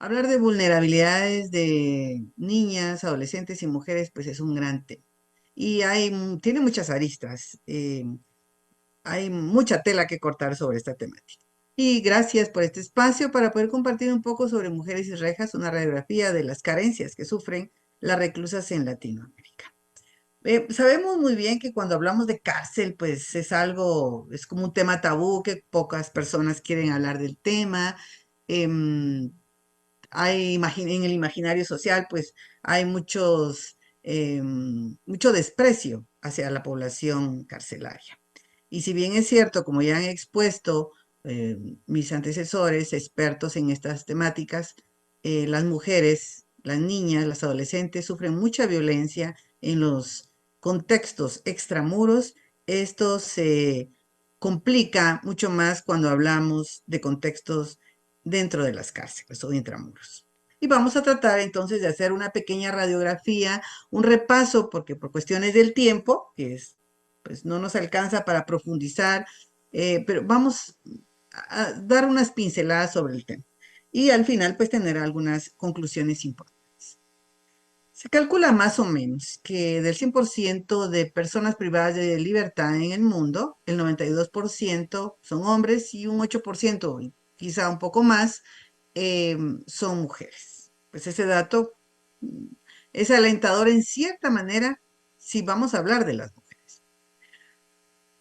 Hablar de vulnerabilidades de niñas, adolescentes y mujeres, pues es un gran tema. Y tiene muchas aristas, hay mucha tela que cortar sobre esta temática. Y gracias por este espacio para poder compartir un poco sobre Mujeres y Rejas, una radiografía de las carencias que sufren las reclusas en Latinoamérica. Sabemos muy bien que cuando hablamos de cárcel, pues es como un tema tabú, que pocas personas quieren hablar del tema. Em, en el imaginario social, pues hay mucho desprecio hacia la población carcelaria. Y si bien es cierto, como ya han expuesto mis antecesores, expertos en estas temáticas, las mujeres, las niñas, las adolescentes sufren mucha violencia en los contextos extramuros. Esto se complica mucho más cuando hablamos de contextos dentro de las cárceles o intramuros. Y vamos a tratar entonces de hacer una pequeña radiografía, un repaso, porque por cuestiones del tiempo, pues no nos alcanza para profundizar, pero vamos a dar unas pinceladas sobre el tema. Y al final, pues tener algunas conclusiones importantes. Se calcula más o menos que del 100% de personas privadas de libertad en el mundo, el 92% son hombres y un 8%, quizá un poco más, son mujeres. Pues ese dato mm, es alentador en cierta manera si vamos a hablar de las mujeres.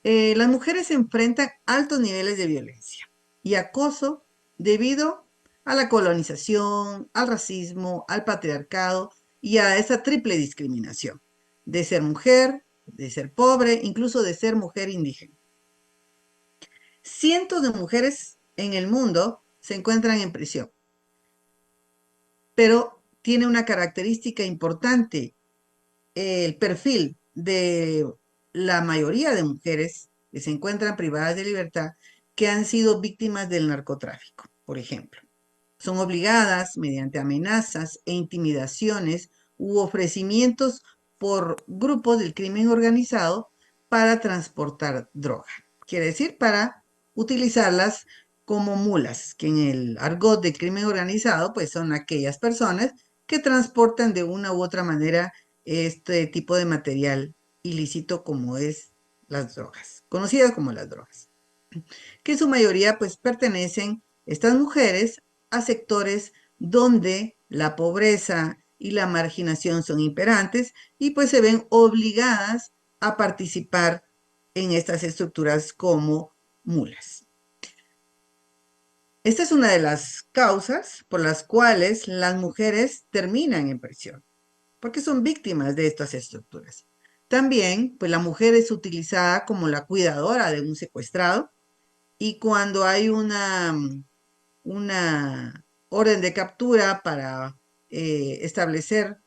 Las mujeres se enfrentan altos niveles de violencia y acoso debido a la colonización, al racismo, al patriarcado y a esa triple discriminación de ser mujer, de ser pobre, incluso de ser mujer indígena. Cientos de mujeres en el mundo se encuentran en prisión, pero tiene una característica importante: el perfil de la mayoría de mujeres que se encuentran privadas de libertad, que han sido víctimas del narcotráfico, por ejemplo. Son obligadas mediante amenazas e intimidaciones u ofrecimientos por grupos del crimen organizado para transportar droga. Quiere decir, para utilizarlas como mulas, que en el argot del crimen organizado, pues son aquellas personas que transportan de una u otra manera este tipo de material ilícito, como es las drogas, conocidas como las drogas, que en su mayoría pues pertenecen estas mujeres a sectores donde la pobreza y la marginación son imperantes y pues se ven obligadas a participar en estas estructuras como mulas. Esta es una de las causas por las cuales las mujeres terminan en prisión, porque son víctimas de estas estructuras. También, pues la mujer es utilizada como la cuidadora de un secuestrado, y cuando hay una orden de captura para establecer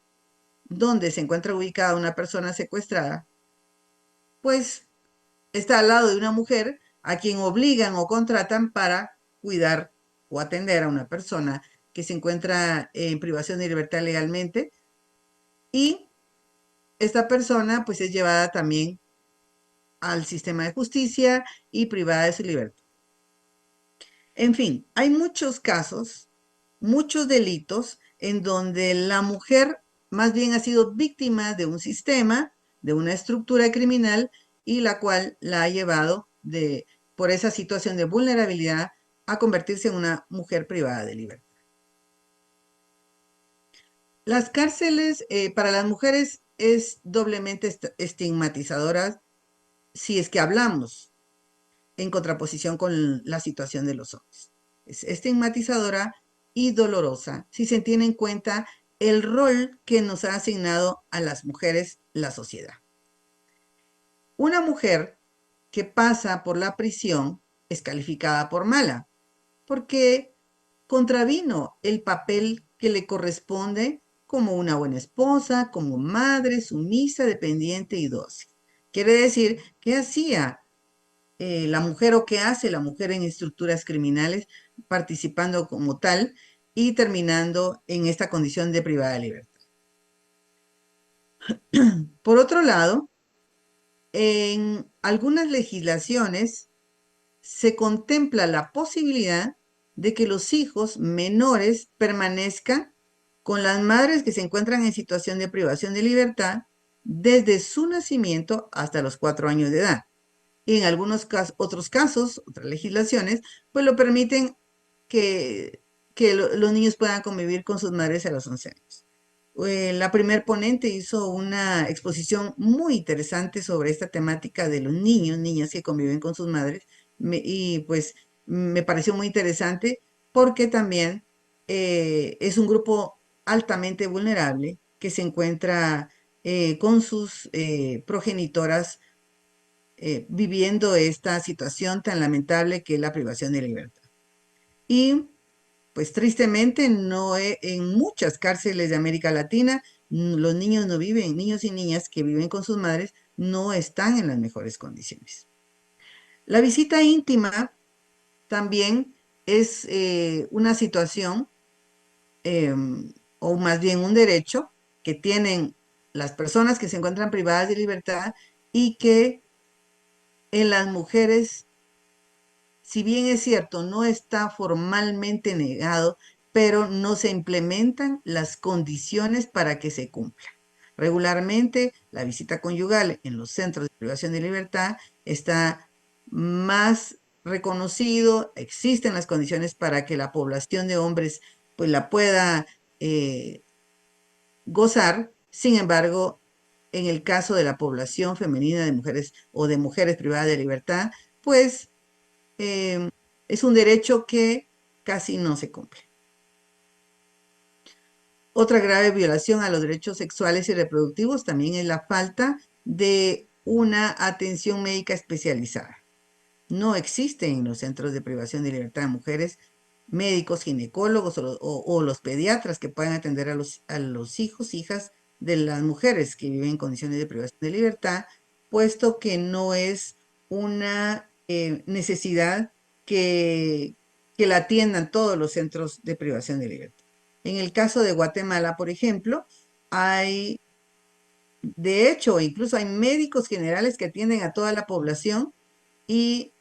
dónde se encuentra ubicada una persona secuestrada, pues está al lado de una mujer a quien obligan o contratan para cuidar o atender a una persona que se encuentra en privación de libertad legalmente, y esta persona pues es llevada también al sistema de justicia y privada de su libertad. En fin, hay muchos casos, muchos delitos en donde la mujer más bien ha sido víctima de un sistema, de una estructura criminal, y la cual la ha llevado por esa situación de vulnerabilidad a convertirse en una mujer privada de libertad. Las cárceles para las mujeres es doblemente estigmatizadoras si es que hablamos en contraposición con la situación de los hombres. Es estigmatizadora y dolorosa si se tiene en cuenta el rol que nos ha asignado a las mujeres la sociedad. Una mujer que pasa por la prisión es calificada por mala, porque contravino el papel que le corresponde como una buena esposa, como madre, sumisa, dependiente y dócil. Quiere decir que hacía la mujer, o qué hace la mujer en estructuras criminales, participando como tal y terminando en esta condición de privada de libertad. Por otro lado, en algunas legislaciones se contempla la posibilidad de que los hijos menores permanezcan con las madres que se encuentran en situación de privación de libertad desde su nacimiento hasta los 4 años de edad. Y en algunos otros casos, otras legislaciones, pues lo permiten que, los niños puedan convivir con sus madres a los 11 años. La primer ponente hizo una exposición muy interesante sobre esta temática de los niños, niñas que conviven con sus madres, y pues me pareció muy interesante porque también es un grupo altamente vulnerable que se encuentra con sus progenitoras viviendo esta situación tan lamentable que es la privación de libertad. Y pues tristemente en muchas cárceles de América Latina los niños no viven, niños y niñas que viven con sus madres no están en las mejores condiciones. La visita íntima también es una situación o más bien un derecho que tienen las personas que se encuentran privadas de libertad y que en las mujeres, si bien es cierto, no está formalmente negado, pero no se implementan las condiciones para que se cumpla. Regularmente, la visita conyugal en los centros de privación de libertad está más reconocido, existen las condiciones para que la población de hombres pues la pueda eh, gozar. Sin embargo, en el caso de la población femenina de mujeres o de mujeres privadas de libertad, pues eh, es un derecho que casi no se cumple. Otra grave violación a los derechos sexuales y reproductivos también es la falta de una atención médica especializada. No existen en los centros de privación de libertad de mujeres médicos, ginecólogos o los pediatras que puedan atender a los hijos, hijas de las mujeres que viven en condiciones de privación de libertad, puesto que no es una necesidad que, que la atiendan todos los centros de privación de libertad. En el caso de Guatemala, por ejemplo, hay, de hecho, incluso hay médicos generales que atienden a toda la población y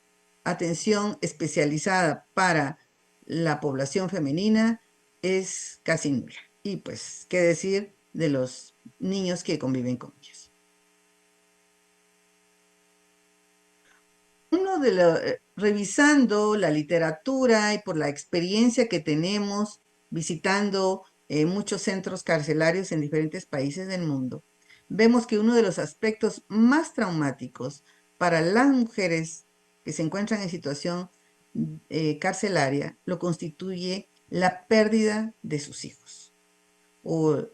atención especializada para la población femenina es casi nula. Y pues, ¿qué decir de los niños que conviven con ellos? Revisando la literatura y por la experiencia que tenemos visitando muchos centros carcelarios en diferentes países del mundo, vemos que uno de los aspectos más traumáticos para las mujeres que se encuentran en situación carcelaria lo constituye la pérdida de sus hijos o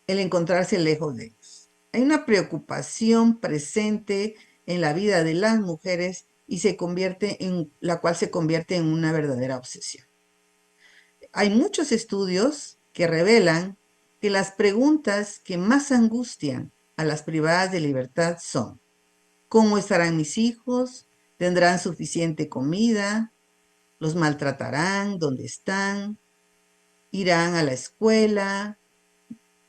el encontrarse lejos de ellos. Hay una preocupación presente en la vida de las mujeres y la cual se convierte en una verdadera obsesión. Hay muchos estudios que revelan que las preguntas que más angustian a las privadas de libertad son: ¿cómo estarán mis hijos? ¿Tendrán suficiente comida? ¿Los maltratarán? ¿Dónde están? ¿Irán a la escuela?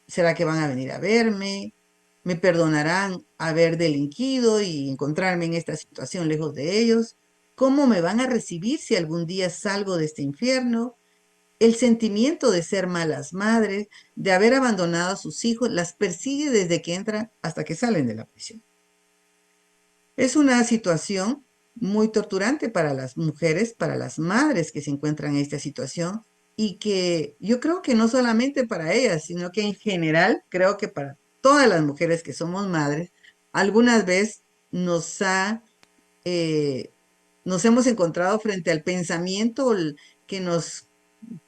¿Será que van a venir a verme? ¿Me perdonarán haber delinquido y encontrarme en esta situación lejos de ellos? ¿Cómo me van a recibir si algún día salgo de este infierno? El sentimiento de ser malas madres, de haber abandonado a sus hijos, las persigue desde que entran hasta que salen de la prisión. Es una situación muy torturante para las mujeres, para las madres que se encuentran en esta situación y que yo creo que no solamente para ellas, sino que en general creo que para todas las mujeres que somos madres, algunas veces nos ha, eh, nos hemos encontrado frente al pensamiento que nos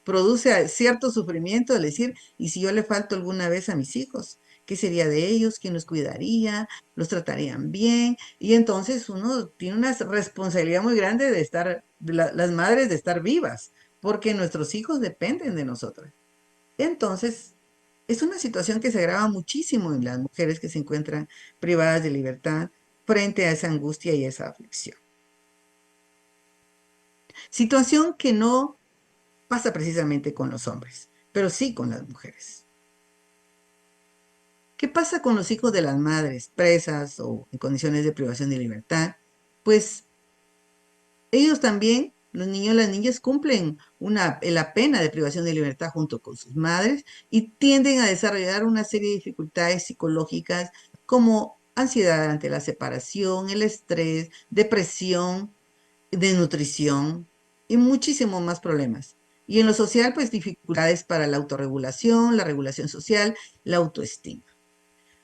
produce cierto sufrimiento al decir: ¿y si yo le falto alguna vez a mis hijos? ¿Qué sería de ellos? ¿Quién los cuidaría? ¿Los tratarían bien? Y entonces uno tiene una responsabilidad muy grande de las madres de estar vivas, porque nuestros hijos dependen de nosotras. Entonces, es una situación que se agrava muchísimo en las mujeres que se encuentran privadas de libertad frente a esa angustia y esa aflicción. Situación que no pasa precisamente con los hombres, pero sí con las mujeres. ¿Qué pasa con los hijos de las madres presas o en condiciones de privación de libertad? Pues ellos también Los niños y las niñas cumplen la pena de privación de libertad junto con sus madres y tienden a desarrollar una serie de dificultades psicológicas como ansiedad ante la separación, el estrés, depresión, desnutrición y muchísimos más problemas. Y en lo social, pues dificultades para la autorregulación, la regulación social, la autoestima.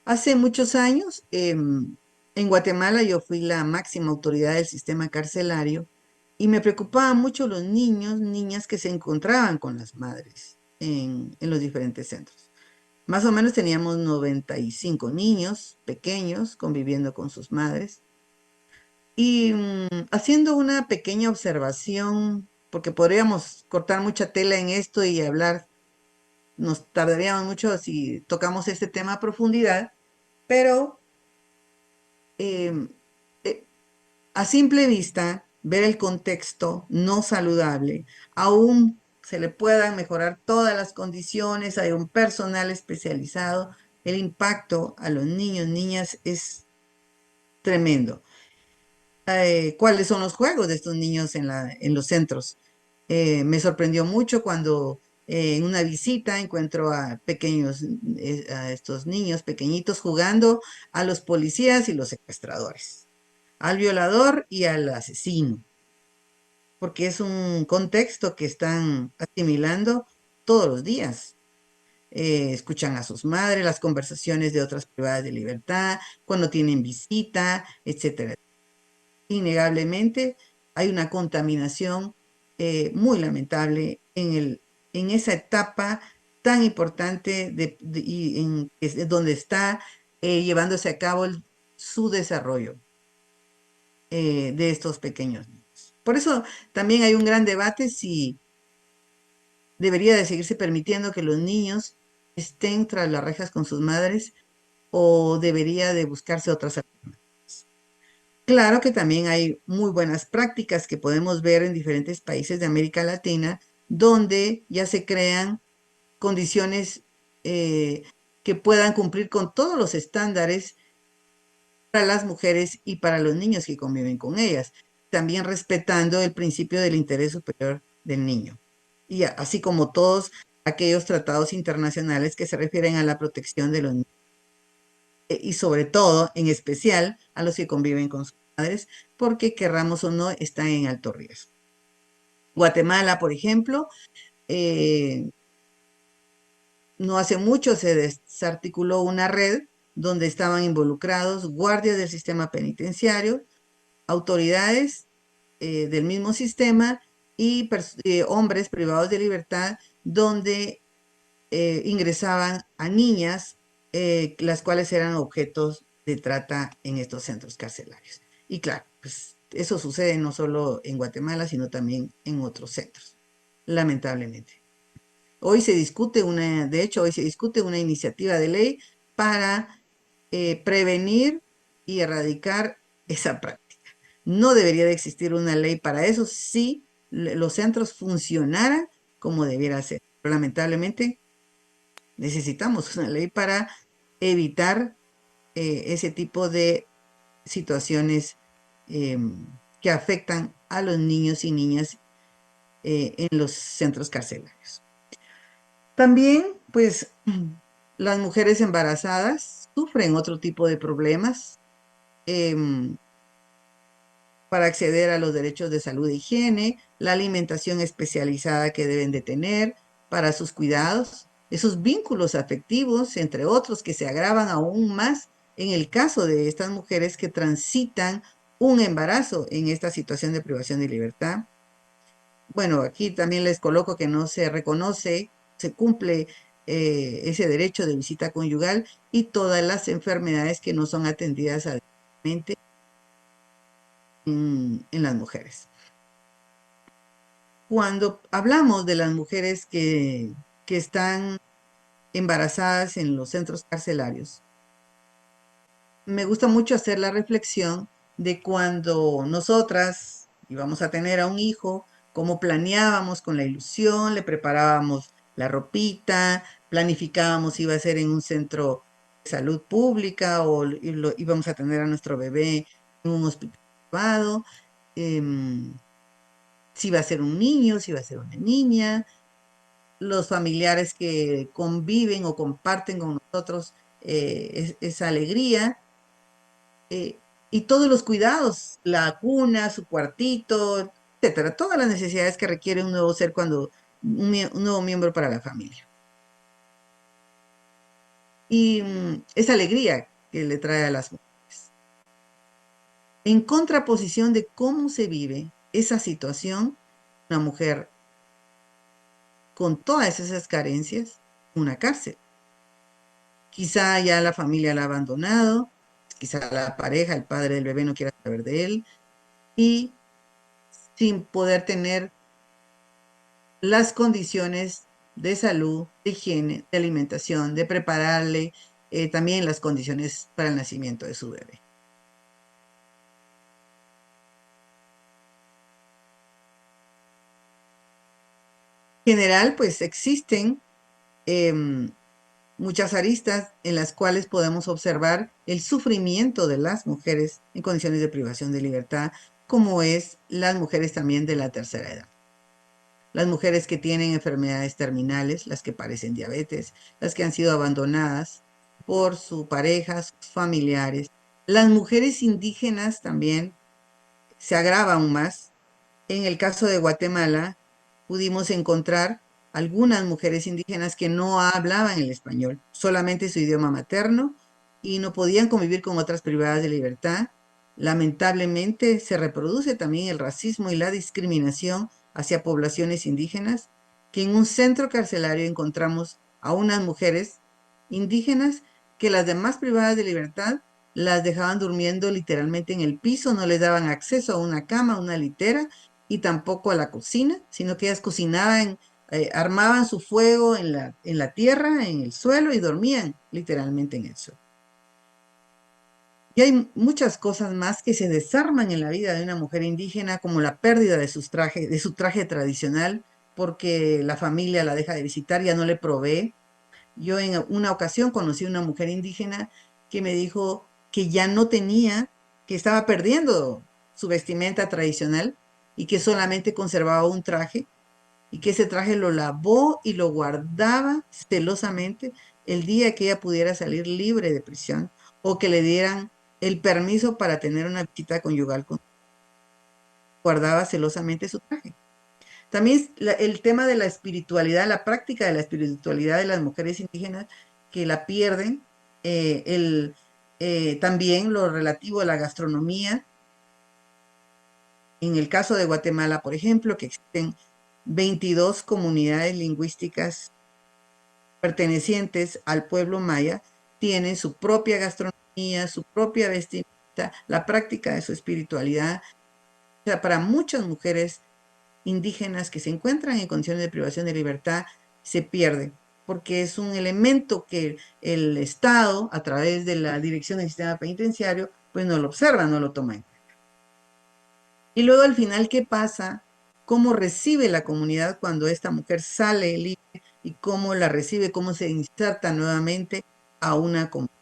Hace muchos años, en Guatemala, yo fui la máxima autoridad del sistema carcelario y me preocupaban mucho los niños, niñas que se encontraban con las madres en los diferentes centros. Más o menos teníamos 95 niños pequeños conviviendo con sus madres. Y haciendo una pequeña observación, porque podríamos cortar mucha tela en esto y hablar, nos tardaríamos mucho si tocamos este tema a profundidad, pero em, eh, a simple vista, ver el contexto no saludable, aún se le puedan mejorar todas las condiciones, hay un personal especializado, el impacto a los niños, niñas es tremendo. ¿Cuáles son los juegos de estos niños en los centros? Me sorprendió mucho cuando en una visita encuentro a a estos niños pequeñitos jugando a los policías y los secuestradores, al violador y al asesino, porque es un contexto que están asimilando todos los días. Escuchan a sus madres, las conversaciones de otras privadas de libertad, cuando tienen visita, etcétera. Innegablemente hay una contaminación muy lamentable en esa etapa tan importante donde está llevándose a cabo su desarrollo de estos pequeños niños. Por eso también hay un gran debate si debería de seguirse permitiendo que los niños estén tras las rejas con sus madres o debería de buscarse otras alternativas. Claro que también hay muy buenas prácticas que podemos ver en diferentes países de América Latina, donde ya se crean condiciones eh, que puedan cumplir con todos los estándares para las mujeres y para los niños que conviven con ellas, también respetando el principio del interés superior del niño. Y así como todos aquellos tratados internacionales que se refieren a la protección de los niños y sobre todo, en especial, a los que conviven con sus padres, porque querramos o no, están en alto riesgo. Guatemala, por ejemplo, eh, no hace mucho se desarticuló una red donde estaban involucrados guardias del sistema penitenciario, autoridades del mismo sistema y hombres privados de libertad, donde ingresaban a niñas, las cuales eran objetos de trata en estos centros carcelarios. Y claro, pues eso sucede no solo en Guatemala, sino también en otros centros, lamentablemente. De hecho, hoy se discute una iniciativa de ley para prevenir y erradicar esa práctica. No debería de existir una ley para eso si los centros funcionaran como debiera ser. Pero lamentablemente necesitamos una ley para evitar ese tipo de situaciones que afectan a los niños y niñas en los centros carcelarios. También, pues, las mujeres embarazadas sufren otro tipo de problemas em, para acceder a los derechos de salud e higiene, la alimentación especializada que deben de tener para sus cuidados, esos vínculos afectivos, entre otros, que se agravan aún más en el caso de estas mujeres que transitan un embarazo en esta situación de privación de libertad. Bueno, aquí también les coloco que no se reconoce, se cumple ese derecho de visita conyugal y todas las enfermedades que no son atendidas adecuadamente en las mujeres. Cuando hablamos de las mujeres que están embarazadas en los centros carcelarios, me gusta mucho hacer la reflexión de cuando nosotras íbamos a tener a un hijo, cómo planeábamos con la ilusión, le preparábamos la ropita, planificábamos si iba a ser en un centro de salud pública o íbamos a tener a nuestro bebé en un hospital privado. em, si va a ser un niño, si va a ser una niña, los familiares que conviven o comparten con nosotros esa alegría, eh, y todos los cuidados, la cuna, su cuartito, etcétera, todas las necesidades que requiere un nuevo ser cuando un nuevo miembro para la familia. Y esa alegría que le trae a las mujeres. En contraposición de cómo se vive esa situación, una mujer con todas esas carencias, una cárcel. Quizá ya la familia la ha abandonado, quizá la pareja, el padre del bebé no quiera saber de él, y sin poder tener las condiciones de salud, de higiene, de alimentación, de prepararle también las condiciones para el nacimiento de su bebé. En general, pues existen em, muchas aristas en las cuales podemos observar el sufrimiento de las mujeres en condiciones de privación de libertad, como es las mujeres también de la tercera edad. Las mujeres que tienen enfermedades terminales, las que padecen diabetes, las que han sido abandonadas por su pareja, sus familiares. Las mujeres indígenas también se agrava aún más. En el caso de Guatemala, pudimos encontrar algunas mujeres indígenas que no hablaban el español, solamente su idioma materno, y no podían convivir con otras privadas de libertad. Lamentablemente se reproduce también el racismo y la discriminación hacia poblaciones indígenas, que en un centro carcelario encontramos a unas mujeres indígenas que las demás privadas de libertad las dejaban durmiendo literalmente en el piso, no les daban acceso a una cama, a una litera, y tampoco a la cocina, sino que ellas cocinaban, armaban su fuego en la tierra, en el suelo, y dormían literalmente en el suelo. Y hay muchas cosas más que se desarman en la vida de una mujer indígena, como la pérdida de sus trajes, de su traje tradicional, porque la familia la deja de visitar, ya no le provee. Yo en una ocasión conocí a una mujer indígena que me dijo que ya no tenía, que estaba perdiendo su vestimenta tradicional y que solamente conservaba un traje, y que ese traje lo lavó y lo guardaba celosamente el día que ella pudiera salir libre de prisión o que le dieran el permiso para tener una visita conyugal guardaba celosamente su traje. También el tema de la espiritualidad, la práctica de la espiritualidad de las mujeres indígenas que la pierden, también lo relativo a la gastronomía. En el caso de Guatemala, por ejemplo, que existen 22 comunidades lingüísticas pertenecientes al pueblo maya, tienen su propia gastronomía, su propia vestimenta, la práctica de su espiritualidad. O sea, para muchas mujeres indígenas que se encuentran en condiciones de privación de libertad se pierden, porque es un elemento que el Estado, a través de la Dirección del Sistema Penitenciario, pues no lo observa, no lo toma en cuenta. Y luego al final, ¿qué pasa? ¿Cómo recibe la comunidad cuando esta mujer sale libre y cómo la recibe, cómo se inserta nuevamente a una comunidad?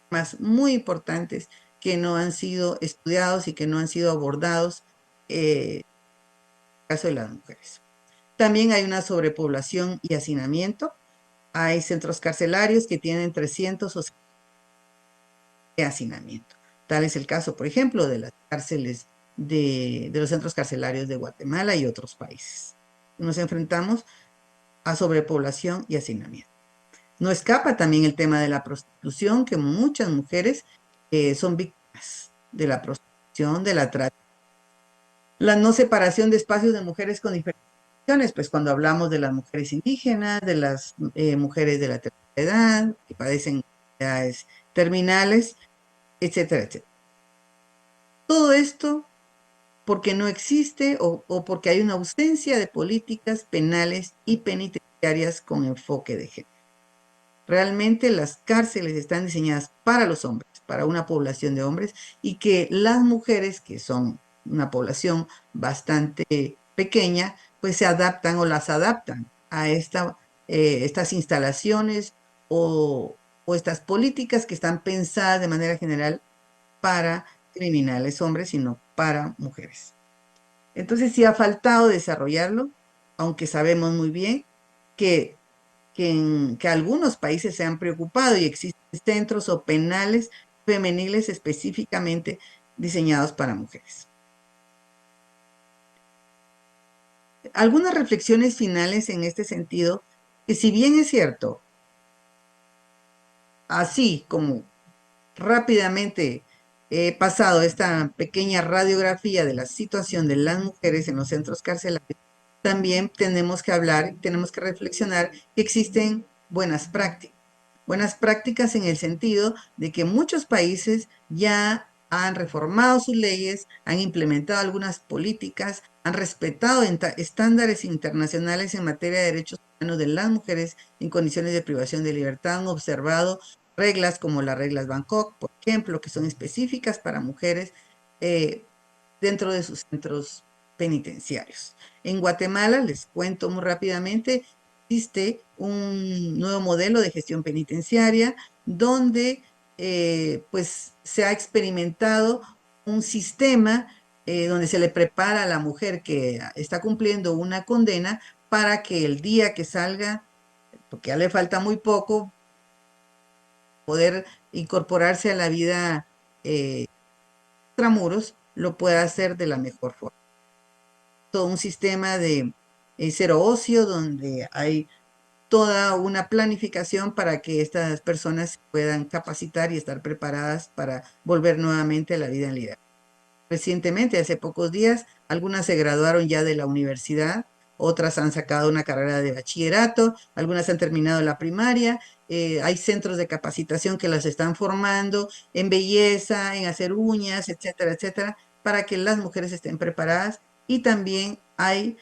Más muy importantes que no han sido estudiados y que no han sido abordados en el caso de las mujeres. También hay una sobrepoblación y hacinamiento. Hay centros carcelarios que tienen 300 de hacinamiento. Tal es el caso, por ejemplo, de las cárceles de los centros carcelarios de Guatemala y otros países. Nos enfrentamos a sobrepoblación y hacinamiento. No escapa también el tema de la prostitución, que muchas mujeres son víctimas de la prostitución, de la trata. La no separación de espacios de mujeres con diferentes condiciones, pues cuando hablamos de las mujeres indígenas, de las mujeres de la tercera edad, que padecen enfermedades terminales, etcétera, etcétera. Todo esto porque no existe o porque hay una ausencia de políticas penales y penitenciarias con enfoque de género. Realmente las cárceles están diseñadas para los hombres, para una población de hombres, y que las mujeres, que son una población bastante pequeña, pues se adaptan o las adaptan a estas instalaciones o estas políticas que están pensadas de manera general para criminales hombres, sino para mujeres. Entonces sí ha faltado desarrollarlo, aunque sabemos muy bien que, que algunos países se han preocupado y existen centros o penales femeniles específicamente diseñados para mujeres. Algunas reflexiones finales en este sentido, que si bien es cierto, así como rápidamente he pasado esta pequeña radiografía de la situación de las mujeres en los centros carcelarios, también tenemos que hablar, tenemos que reflexionar que existen buenas prácticas. Buenas prácticas en el sentido de que muchos países ya han reformado sus leyes, han implementado algunas políticas, han respetado estándares internacionales en materia de derechos humanos de las mujeres en condiciones de privación de libertad, han observado reglas como las reglas Bangkok, por ejemplo, que son específicas para mujeres eh, dentro de sus centros penitenciarios. En Guatemala, les cuento muy rápidamente, existe un nuevo modelo de gestión penitenciaria donde pues se ha experimentado un sistema donde se le prepara a la mujer que está cumpliendo una condena para que el día que salga, porque ya le falta muy poco, poder incorporarse a la vida extramuros, lo pueda hacer de la mejor forma. Todo un sistema de cero ocio donde hay toda una planificación para que estas personas puedan capacitar y estar preparadas para volver nuevamente a la vida en libertad. Recientemente, hace pocos días, algunas se graduaron ya de la universidad, otras han sacado una carrera de bachillerato, algunas han terminado la primaria, hay centros de capacitación que las están formando en belleza, en hacer uñas, etcétera, etcétera, para que las mujeres estén preparadas y también hay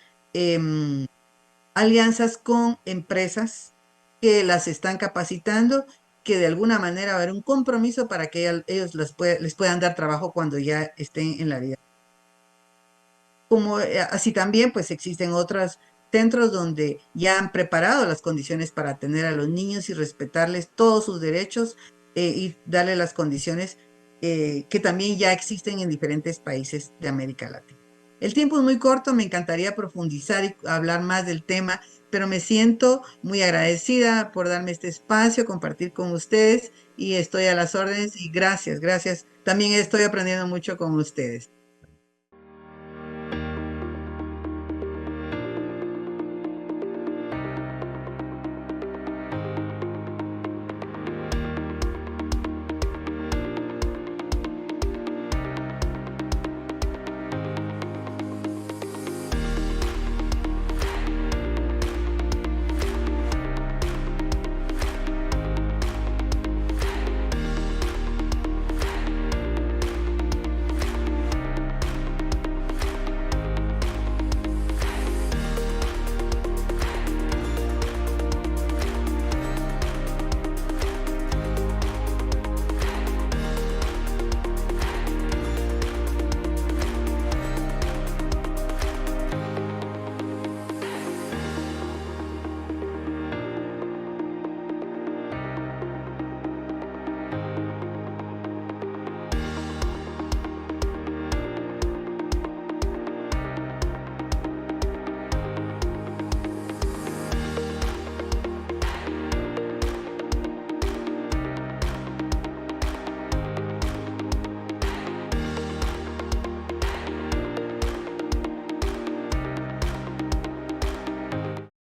alianzas con empresas que las están capacitando, que de alguna manera va a haber un compromiso para que ellos les puedan dar trabajo cuando ya estén en la vida. Como así también, pues existen otros centros donde ya han preparado las condiciones para atender a los niños y respetarles todos sus derechos y darle las condiciones que también ya existen en diferentes países de América Latina. El tiempo es muy corto, me encantaría profundizar y hablar más del tema, pero me siento muy agradecida por darme este espacio, compartir con ustedes y estoy a las órdenes y gracias, gracias. También estoy aprendiendo mucho con ustedes.